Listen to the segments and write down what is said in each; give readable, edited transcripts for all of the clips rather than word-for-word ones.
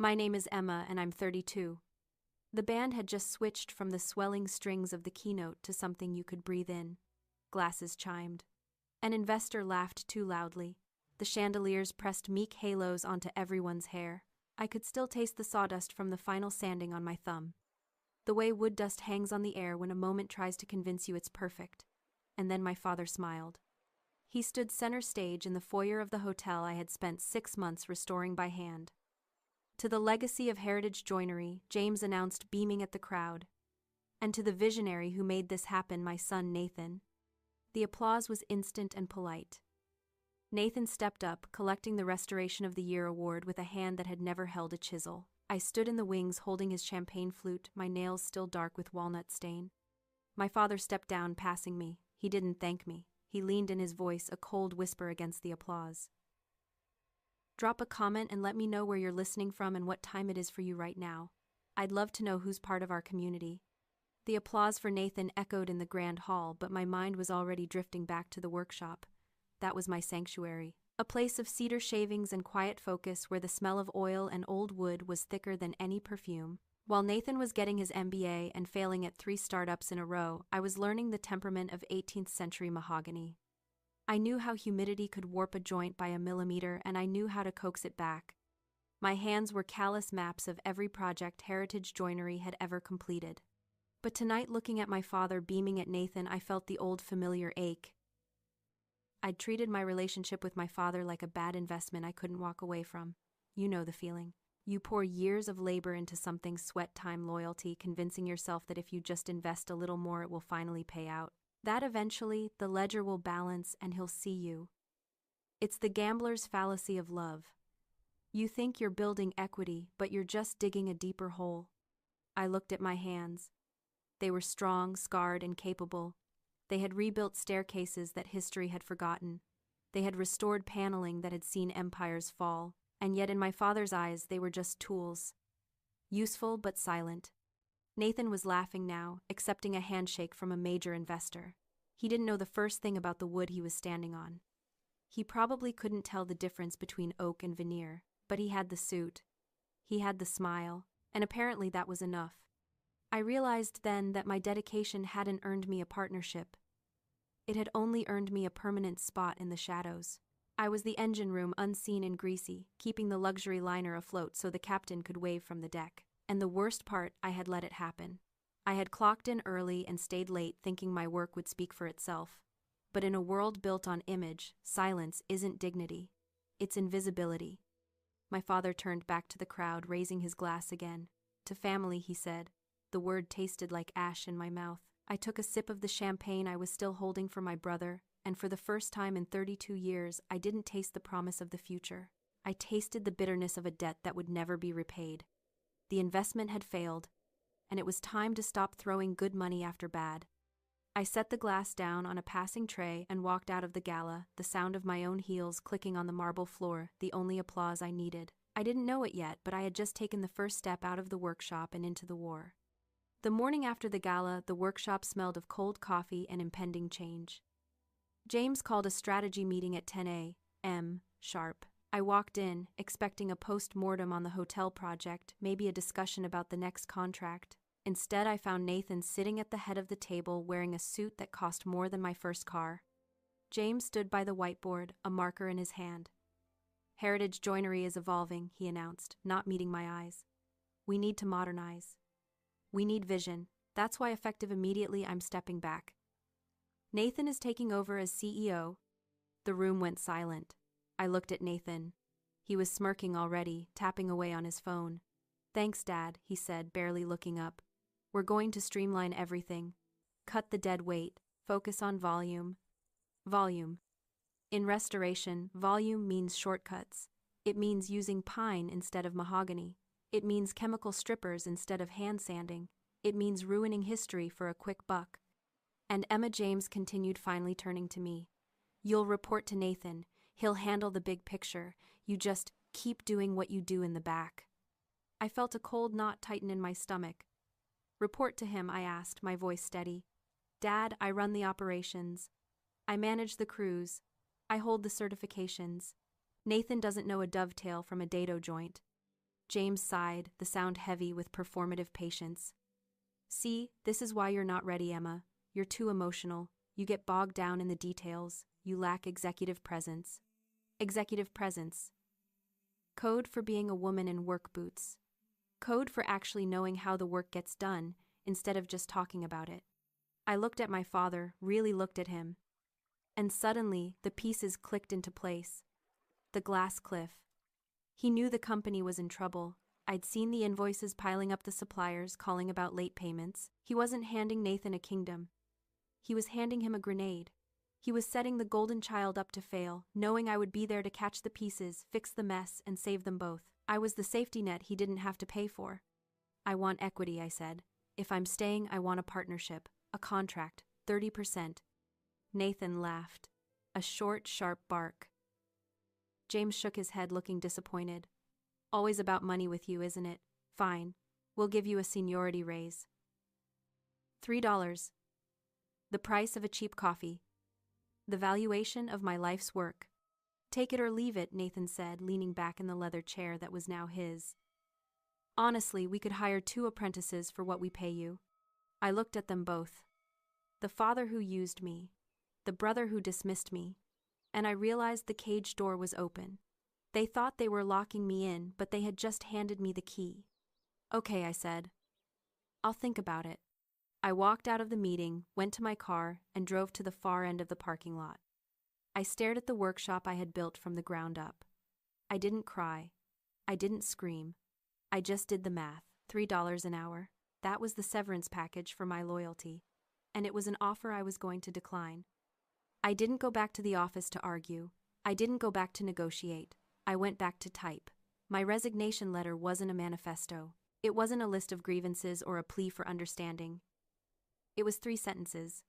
My name is Emma and I'm 32. The band had just switched from the swelling strings of the keynote to something you could breathe in. Glasses chimed. An investor laughed too loudly. The chandeliers pressed meek halos onto everyone's hair. I could still taste the sawdust from the final sanding on my thumb. The way wood dust hangs on the air when a moment tries to convince you it's perfect. And then my father smiled. He stood center stage in the foyer of the hotel I had spent 6 months restoring by hand. To the legacy of heritage joinery, James announced, beaming at the crowd. And to the visionary who made this happen, my son Nathan. The applause was instant and polite. Nathan stepped up, collecting the Restoration of the Year award with a hand that had never held a chisel. I stood in the wings holding his champagne flute, my nails still dark with walnut stain. My father stepped down, passing me. He didn't thank me. He leaned in, his voice a cold whisper against the applause. Drop a comment and let me know where you're listening from and what time it is for you right now. I'd love to know who's part of our community. The applause for Nathan echoed in the grand hall, but my mind was already drifting back to the workshop. That was my sanctuary. A place of cedar shavings and quiet focus where the smell of oil and old wood was thicker than any perfume. While Nathan was getting his MBA and failing at 3 startups in a row, I was learning the temperament of 18th century mahogany. I knew how humidity could warp a joint by a millimeter, and I knew how to coax it back. My hands were callous maps of every project heritage joinery had ever completed. But tonight, looking at my father beaming at Nathan, I felt the old familiar ache. I'd treated my relationship with my father like a bad investment I couldn't walk away from. You know the feeling. You pour years of labor into something, sweat, time, loyalty, convincing yourself that if you just invest a little more it will finally pay out. That eventually, the ledger will balance and he'll see you. It's the gambler's fallacy of love. You think you're building equity, but you're just digging a deeper hole. I looked at my hands. They were strong, scarred, and capable. They had rebuilt staircases that history had forgotten. They had restored paneling that had seen empires fall, and yet in my father's eyes they were just tools. Useful but silent. Nathan was laughing now, accepting a handshake from a major investor. He didn't know the first thing about the wood he was standing on. He probably couldn't tell the difference between oak and veneer, but he had the suit. He had the smile, and apparently that was enough. I realized then that my dedication hadn't earned me a partnership. It had only earned me a permanent spot in the shadows. I was the engine room, unseen and greasy, keeping the luxury liner afloat so the captain could wave from the deck. And the worst part, I had let it happen. I had clocked in early and stayed late thinking my work would speak for itself. But in a world built on image, silence isn't dignity. It's invisibility. My father turned back to the crowd, raising his glass again. To family, he said. The word tasted like ash in my mouth. I took a sip of the champagne I was still holding for my brother, and for the first time in 32 years, I didn't taste the promise of the future. I tasted the bitterness of a debt that would never be repaid. The investment had failed, and it was time to stop throwing good money after bad. I set the glass down on a passing tray and walked out of the gala, the sound of my own heels clicking on the marble floor, the only applause I needed. I didn't know it yet, but I had just taken the first step out of the workshop and into the war. The morning after the gala, the workshop smelled of cold coffee and impending change. James called a strategy meeting at 10 a.m. sharp. I walked in, expecting a post-mortem on the hotel project, maybe a discussion about the next contract. Instead, I found Nathan sitting at the head of the table wearing a suit that cost more than my first car. James stood by the whiteboard, a marker in his hand. Heritage joinery is evolving, he announced, not meeting my eyes. We need to modernize. We need vision. That's why, effective immediately, I'm stepping back. Nathan is taking over as CEO. The room went silent. I looked at Nathan. He was smirking already, tapping away on his phone. Thanks, Dad, he said, barely looking up. We're going to streamline everything. Cut the dead weight. Focus on volume. Volume. In restoration, volume means shortcuts. It means using pine instead of mahogany. It means chemical strippers instead of hand sanding. It means ruining history for a quick buck. And Emma James continued, finally turning to me. You'll report to Nathan. He'll handle the big picture. You just keep doing what you do in the back. I felt a cold knot tighten in my stomach. Report to him, I asked, my voice steady. Dad, I run the operations. I manage the crews. I hold the certifications. Nathan doesn't know a dovetail from a dado joint. James sighed, the sound heavy with performative patience. See, this is why you're not ready, Emma. You're too emotional. You get bogged down in the details. You lack executive presence. Executive presence. Code for being a woman in work boots. Code for actually knowing how the work gets done, instead of just talking about it. I looked at my father, really looked at him. And suddenly, the pieces clicked into place. The glass cliff. He knew the company was in trouble. I'd seen the invoices piling up, the suppliers calling about late payments. He wasn't handing Nathan a kingdom. He was handing him a grenade. He was setting the golden child up to fail, knowing I would be there to catch the pieces, fix the mess, and save them both. I was the safety net he didn't have to pay for. I want equity, I said. If I'm staying, I want a partnership, a contract, 30%. Nathan laughed. A short, sharp bark. James shook his head, looking disappointed. Always about money with you, isn't it? Fine. We'll give you a seniority raise. $3. The price of a cheap coffee. The valuation of my life's work. Take it or leave it, Nathan said, leaning back in the leather chair that was now his. Honestly, we could hire 2 apprentices for what we pay you. I looked at them both. The father who used me, the brother who dismissed me, and I realized the cage door was open. They thought they were locking me in, but they had just handed me the key. Okay, I said. I'll think about it. I walked out of the meeting, went to my car, and drove to the far end of the parking lot. I stared at the workshop I had built from the ground up. I didn't cry. I didn't scream. I just did the math. $3 an hour. That was the severance package for my loyalty. And it was an offer I was going to decline. I didn't go back to the office to argue. I didn't go back to negotiate. I went back to type. My resignation letter wasn't a manifesto. It wasn't a list of grievances or a plea for understanding. It was 3 sentences.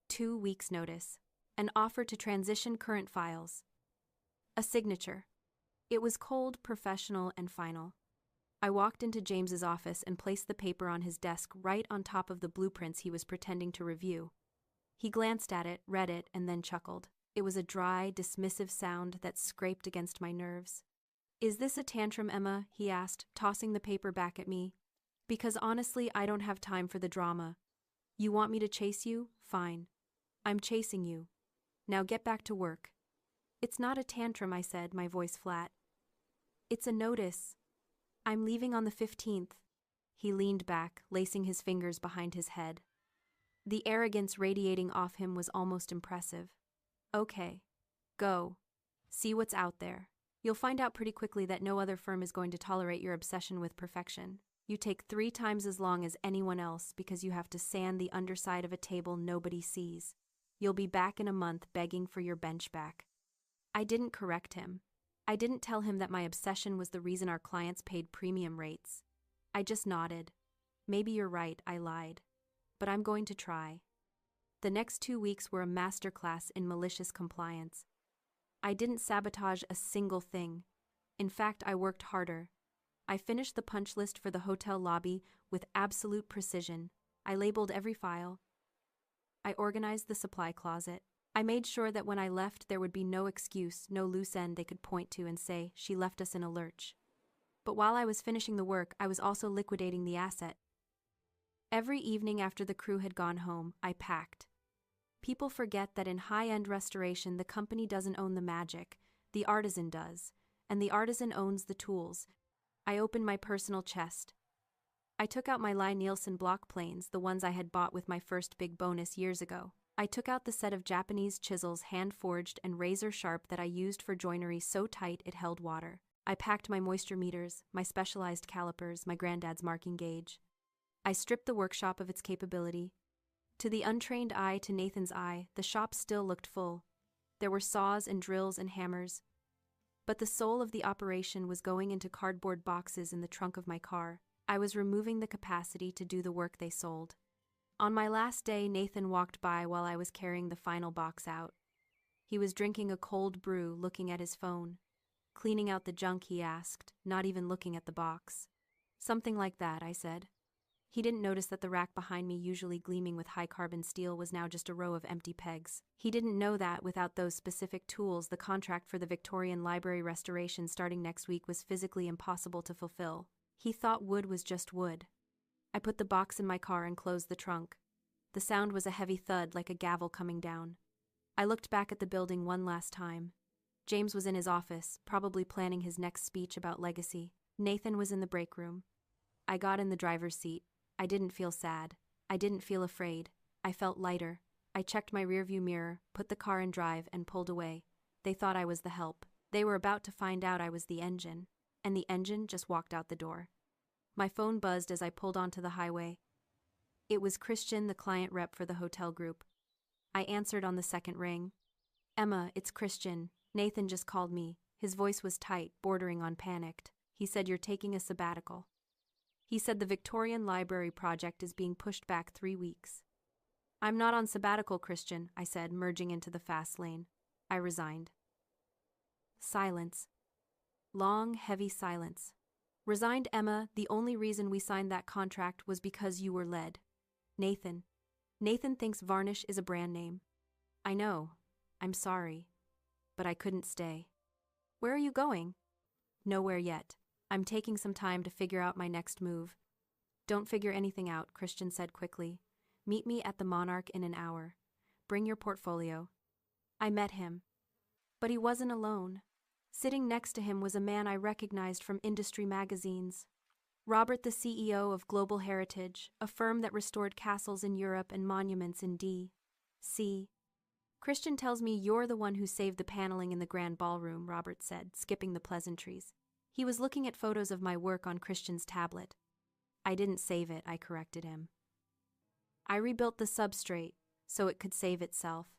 2 weeks' notice. An offer to transition current files. A signature. It was cold, professional, and final. I walked into James's office and placed the paper on his desk right on top of the blueprints he was pretending to review. He glanced at it, read it, and then chuckled. It was a dry, dismissive sound that scraped against my nerves. Is this a tantrum, Emma? He asked, tossing the paper back at me. Because honestly, I don't have time for the drama. You want me to chase you? Fine. I'm chasing you. Now get back to work. It's not a tantrum, I said, my voice flat. It's a notice. I'm leaving on the 15th. He leaned back, lacing his fingers behind his head. The arrogance radiating off him was almost impressive. Okay. Go. See what's out there. You'll find out pretty quickly that no other firm is going to tolerate your obsession with perfection. You take 3 times as long as anyone else because you have to sand the underside of a table nobody sees. You'll be back in a month begging for your bench back. I didn't correct him. I didn't tell him that my obsession was the reason our clients paid premium rates. I just nodded. Maybe you're right, I lied. But I'm going to try. The next 2 weeks were a masterclass in malicious compliance. I didn't sabotage a single thing. In fact, I worked harder. I finished the punch list for the hotel lobby with absolute precision. I labeled every file. I organized the supply closet. I made sure that when I left there would be no excuse, no loose end they could point to and say, she left us in a lurch. But while I was finishing the work, I was also liquidating the asset. Every evening after the crew had gone home, I packed. People forget that in high-end restoration the company doesn't own the magic, the artisan does, and the artisan owns the tools. I opened my personal chest. I took out my Lie-Nielsen block planes, the ones I had bought with my first big bonus years ago. I took out the set of Japanese chisels, hand-forged and razor-sharp, that I used for joinery so tight it held water. I packed my moisture meters, my specialized calipers, my granddad's marking gauge. I stripped the workshop of its capability. To the untrained eye, to Nathan's eye, the shop still looked full. There were saws and drills and hammers. But the soul of the operation was going into cardboard boxes in the trunk of my car. I was removing the capacity to do the work they sold. On my last day, Nathan walked by while I was carrying the final box out. He was drinking a cold brew, looking at his phone. Cleaning out the junk, he asked, not even looking at the box. Something like that, I said. He didn't notice that the rack behind me, usually gleaming with high-carbon steel, was now just a row of empty pegs. He didn't know that, without those specific tools, the contract for the Victorian Library restoration starting next week was physically impossible to fulfill. He thought wood was just wood. I put the box in my car and closed the trunk. The sound was a heavy thud, like a gavel coming down. I looked back at the building one last time. James was in his office, probably planning his next speech about legacy. Nathan was in the break room. I got in the driver's seat. I didn't feel sad. I didn't feel afraid. I felt lighter. I checked my rearview mirror, put the car in drive, and pulled away. They thought I was the help. They were about to find out I was the engine. And the engine just walked out the door. My phone buzzed as I pulled onto the highway. It was Christian, the client rep for the hotel group. I answered on the second ring. "Emma, it's Christian. Nathan just called me." His voice was tight, bordering on panicked. "He said you're taking a sabbatical. He said the Victorian Library project is being pushed back 3 weeks." "I'm not on sabbatical, Christian," I said, merging into the fast lane. I resigned. Silence. Long, heavy silence. "Resigned, Emma. The only reason we signed that contract was because you were led. Nathan. Nathan thinks varnish is a brand name." "I know. I'm sorry. But I couldn't stay." "Where are you going?" "Nowhere yet. I'm taking some time to figure out my next move." "Don't figure anything out," Christian said quickly. "Meet me at the Monarch in an hour. Bring your portfolio." I met him. But he wasn't alone. Sitting next to him was a man I recognized from industry magazines. Robert, the CEO of Global Heritage, a firm that restored castles in Europe and monuments in D.C. "Christian tells me you're the one who saved the paneling in the grand ballroom," Robert said, skipping the pleasantries. He was looking at photos of my work on Christian's tablet. "I didn't save it," I corrected him. "I rebuilt the substrate so it could save itself."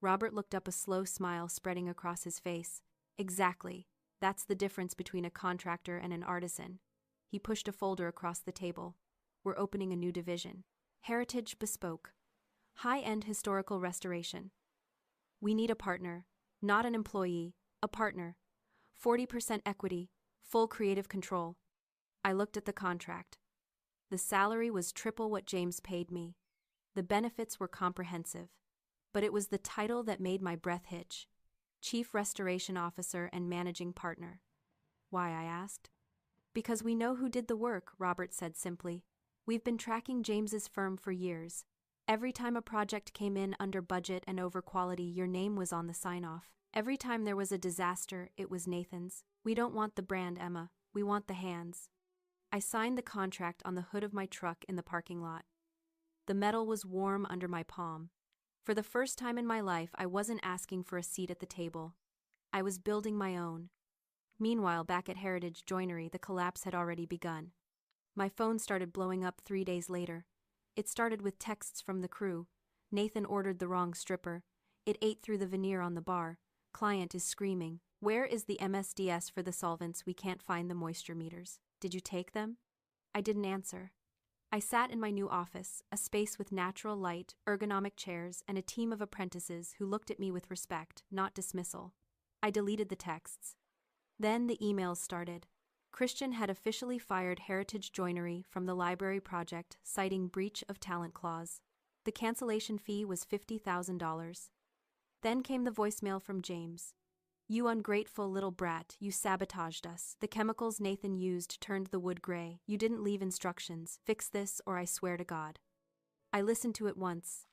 Robert looked up, a slow smile spreading across his face. "Exactly. That's the difference between a contractor and an artisan." He pushed a folder across the table. "We're opening a new division. Heritage Bespoke. High-end historical restoration. We need a partner, not an employee, a partner. 40% equity, full creative control." I looked at the contract. The salary was triple what James paid me. The benefits were comprehensive. But it was the title that made my breath hitch. Chief Restoration Officer and Managing Partner. "Why?" I asked. "Because we know who did the work," Robert said simply. "We've been tracking James's firm for years. Every time a project came in under budget and over quality, your name was on the sign-off. Every time there was a disaster, it was Nathan's. We don't want the brand, Emma. We want the hands." I signed the contract on the hood of my truck in the parking lot. The metal was warm under my palm. For the first time in my life, I wasn't asking for a seat at the table. I was building my own. Meanwhile, back at Heritage Joinery, the collapse had already begun. My phone started blowing up 3 days later. It started with texts from the crew. "Nathan ordered the wrong stripper. It ate through the veneer on the bar. Client is screaming. Where is the MSDS for the solvents? We can't find the moisture meters. Did you take them?" I didn't answer. I sat in my new office, a space with natural light, ergonomic chairs, and a team of apprentices who looked at me with respect, not dismissal. I deleted the texts. Then the emails started. Christian had officially fired Heritage Joinery from the library project, citing breach of talent clause. The cancellation fee was $50,000. Then came the voicemail from James. "You ungrateful little brat, you sabotaged us. The chemicals Nathan used turned the wood gray. You didn't leave instructions. Fix this or I swear to God." I listened to it once.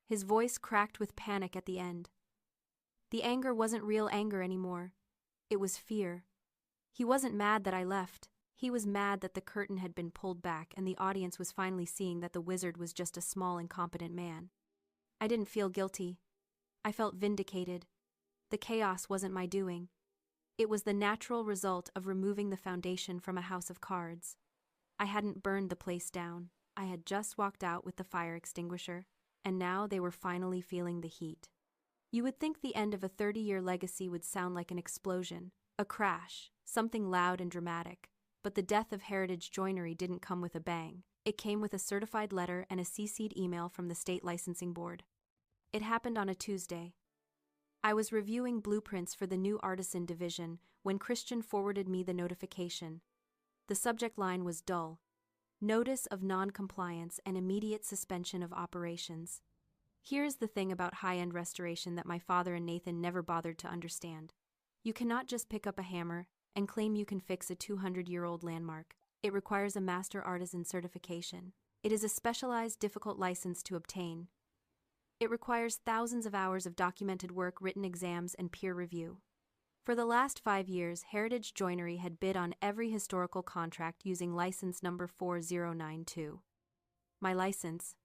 His voice cracked with panic at the end. The anger wasn't real anger anymore. It was fear. He wasn't mad that I left. He was mad that the curtain had been pulled back and the audience was finally seeing that the wizard was just a small, incompetent man. I didn't feel guilty. I felt vindicated. The chaos wasn't my doing. It was the natural result of removing the foundation from a house of cards. I hadn't burned the place down. I had just walked out with the fire extinguisher, and now they were finally feeling the heat. You would think the end of a 30-year legacy would sound like an explosion, a crash, something loud and dramatic. But the death of Heritage Joinery didn't come with a bang. It came with a certified letter and a CC'd email from the state licensing board. It happened on a Tuesday. I was reviewing blueprints for the new artisan division when Christian forwarded me the notification. The subject line was dull. Notice of non-compliance and immediate suspension of operations. Here's the thing about high-end restoration that my father and Nathan never bothered to understand. You cannot just pick up a hammer and claim you can fix a 200-year-old landmark. It requires a master artisan certification. It is a specialized, difficult license to obtain. It requires thousands of hours of documented work, written exams, and peer review. For the last 5 years, Heritage Joinery had bid on every historical contract using license number 4092. My license.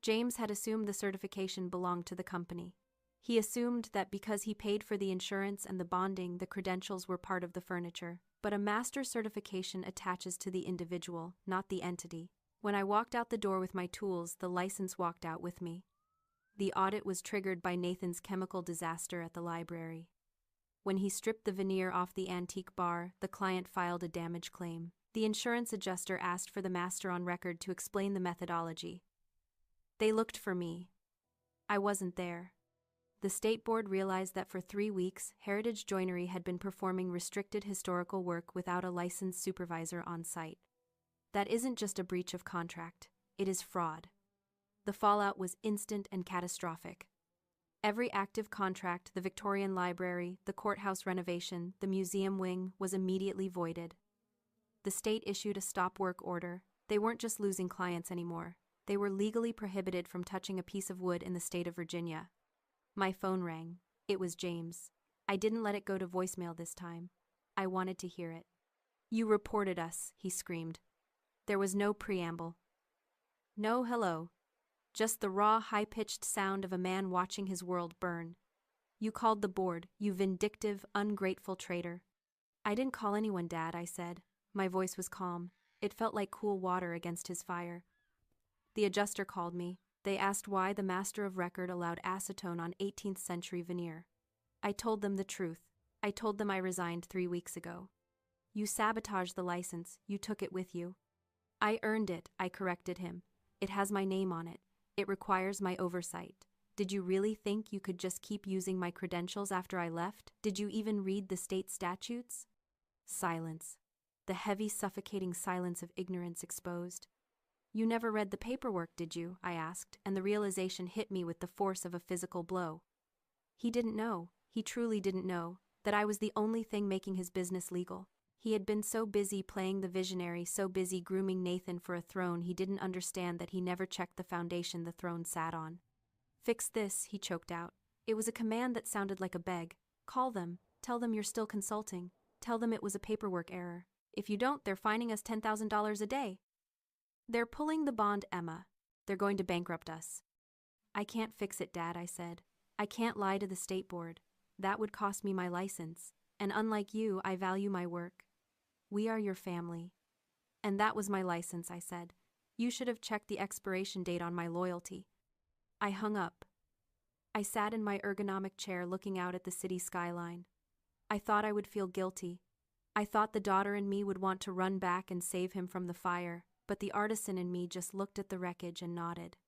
James had assumed the certification belonged to the company. He assumed that because he paid for the insurance and the bonding, the credentials were part of the furniture. But a master certification attaches to the individual, not the entity. When I walked out the door with my tools, the license walked out with me. The audit was triggered by Nathan's chemical disaster at the library. When he stripped the veneer off the antique bar, the client filed a damage claim. The insurance adjuster asked for the master on record to explain the methodology. They looked for me. I wasn't there. The state board realized that for 3 weeks, Heritage Joinery had been performing restricted historical work without a licensed supervisor on site. That isn't just a breach of contract, it is fraud. The fallout was instant and catastrophic. Every active contract, the Victorian Library, the courthouse renovation, the museum wing, was immediately voided. The state issued a stop work order. They weren't just losing clients anymore. They were legally prohibited from touching a piece of wood in the state of Virginia. My phone rang. It was James. I didn't let it go to voicemail this time. I wanted to hear it. "You reported us," he screamed. There was no preamble. No hello. Just the raw, high-pitched sound of a man watching his world burn. "You called the board, you vindictive, ungrateful traitor." "I didn't call anyone, Dad," I said. My voice was calm. It felt like cool water against his fire. "The adjuster called me. They asked why the master of record allowed acetone on 18th century veneer. I told them the truth. I told them I resigned 3 weeks ago." "You sabotaged the license. You took it with you." "I earned it," I corrected him. "It has my name on it. It requires my oversight. Did you really think you could just keep using my credentials after I left? Did you even read the state statutes?" Silence. The heavy, suffocating silence of ignorance exposed. "You never read the paperwork, did you?" I asked, and the realization hit me with the force of a physical blow. He didn't know, he truly didn't know, that I was the only thing making his business legal. He had been so busy playing the visionary, so busy grooming Nathan for a throne, he didn't understand that he never checked the foundation the throne sat on. "Fix this," he choked out. It was a command that sounded like a beg. "Call them. Tell them you're still consulting. Tell them it was a paperwork error. If you don't, they're fining us $10,000 a day. They're pulling the bond, Emma. They're going to bankrupt us." "I can't fix it, Dad," I said. "I can't lie to the state board. That would cost me my license. And unlike you, I value my work. We are your family." "And that was my license," I said. "You should have checked the expiration date on my loyalty." I hung up. I sat in my ergonomic chair looking out at the city skyline. I thought I would feel guilty. I thought the daughter in me would want to run back and save him from the fire, but the artisan in me just looked at the wreckage and nodded.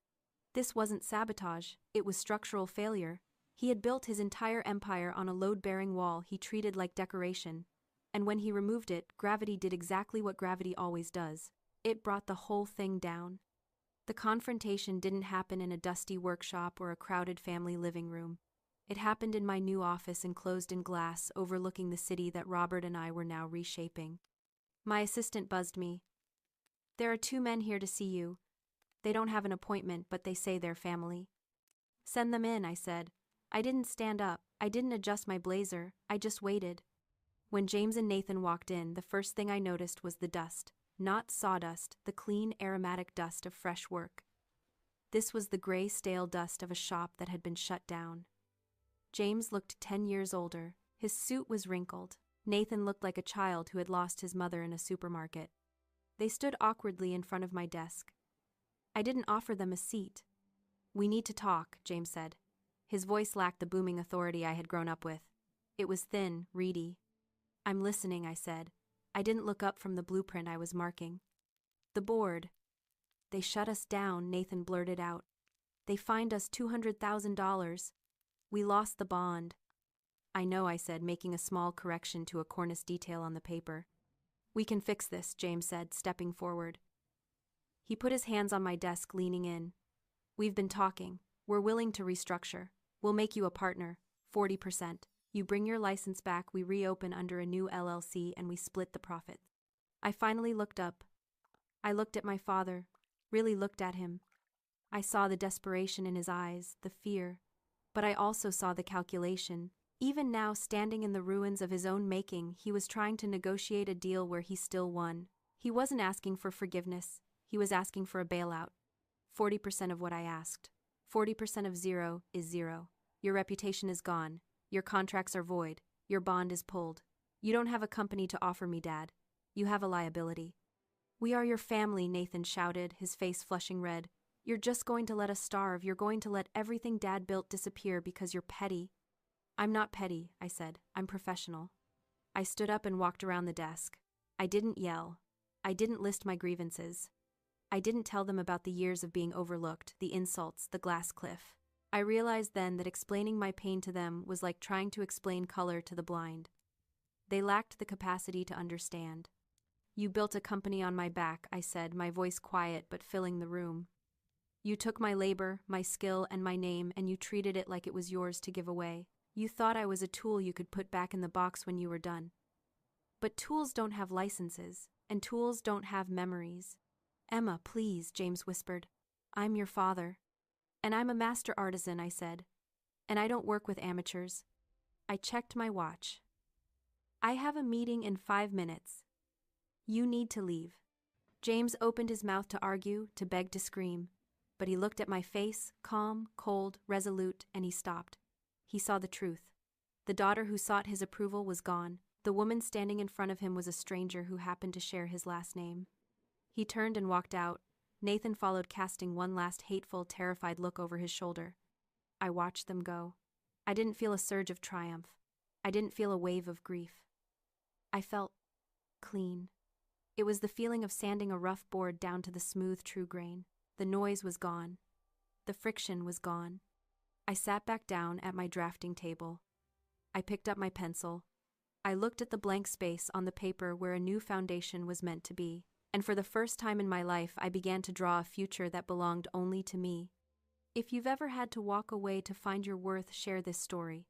This wasn't sabotage, it was structural failure. He had built his entire empire on a load-bearing wall he treated like decoration. And when he removed it, gravity did exactly what gravity always does. It brought the whole thing down. The confrontation didn't happen in a dusty workshop or a crowded family living room. It happened in my new office enclosed in glass, overlooking the city that Robert and I were now reshaping. My assistant buzzed me. "There are 2 men here to see you. They don't have an appointment, but they say they're family." "Send them in," I said. I didn't stand up. I didn't adjust my blazer. I just waited. When James and Nathan walked in, the first thing I noticed was the dust. Not sawdust, the clean, aromatic dust of fresh work. This was the gray, stale dust of a shop that had been shut down. James looked 10 years older. His suit was wrinkled. Nathan looked like a child who had lost his mother in a supermarket. They stood awkwardly in front of my desk. I didn't offer them a seat. "We need to talk," James said. His voice lacked the booming authority I had grown up with. It was thin, reedy. "I'm listening," I said. I didn't look up from the blueprint I was marking. "The board." "They shut us down," Nathan blurted out. "They fined us $200,000. We lost the bond." "I know," I said, making a small correction to a cornice detail on the paper. "We can fix this," James said, stepping forward. He put his hands on my desk, leaning in. We've been talking. We're willing to restructure. We'll make you a partner, 40%. You bring your license back, we reopen under a new LLC, and we split the profits. I finally looked up. I looked at my father, really looked at him. I saw the desperation in his eyes, the fear. But I also saw the calculation. Even now, standing in the ruins of his own making, he was trying to negotiate a deal where he still won. He wasn't asking for forgiveness. He was asking for a bailout. 40% of what I asked. 40% of zero is zero. Your reputation is gone. Your contracts are void. Your bond is pulled. You don't have a company to offer me, Dad. You have a liability. We are your family, Nathan shouted, his face flushing red. You're just going to let us starve. You're going to let everything Dad built disappear because you're petty. I'm not petty, I said. I'm professional. I stood up and walked around the desk. I didn't yell. I didn't list my grievances. I didn't tell them about the years of being overlooked, the insults, the glass cliff. I realized then that explaining my pain to them was like trying to explain color to the blind. They lacked the capacity to understand. You built a company on my back, I said, my voice quiet but filling the room. You took my labor, my skill, and my name, and you treated it like it was yours to give away. You thought I was a tool you could put back in the box when you were done. But tools don't have licenses, and tools don't have memories. Emma, please, James whispered. I'm your father. And I'm a master artisan, I said. And I don't work with amateurs. I checked my watch. I have a meeting in 5 minutes. You need to leave. James opened his mouth to argue, to beg, to scream. But he looked at my face, calm, cold, resolute, and he stopped. He saw the truth. The daughter who sought his approval was gone. The woman standing in front of him was a stranger who happened to share his last name. He turned and walked out. Nathan followed, casting one last hateful, terrified look over his shoulder. I watched them go. I didn't feel a surge of triumph. I didn't feel a wave of grief. I felt clean. It was the feeling of sanding a rough board down to the smooth, true grain. The noise was gone. The friction was gone. I sat back down at my drafting table. I picked up my pencil. I looked at the blank space on the paper where a new foundation was meant to be. And for the first time in my life, I began to draw a future that belonged only to me. If you've ever had to walk away to find your worth, share this story.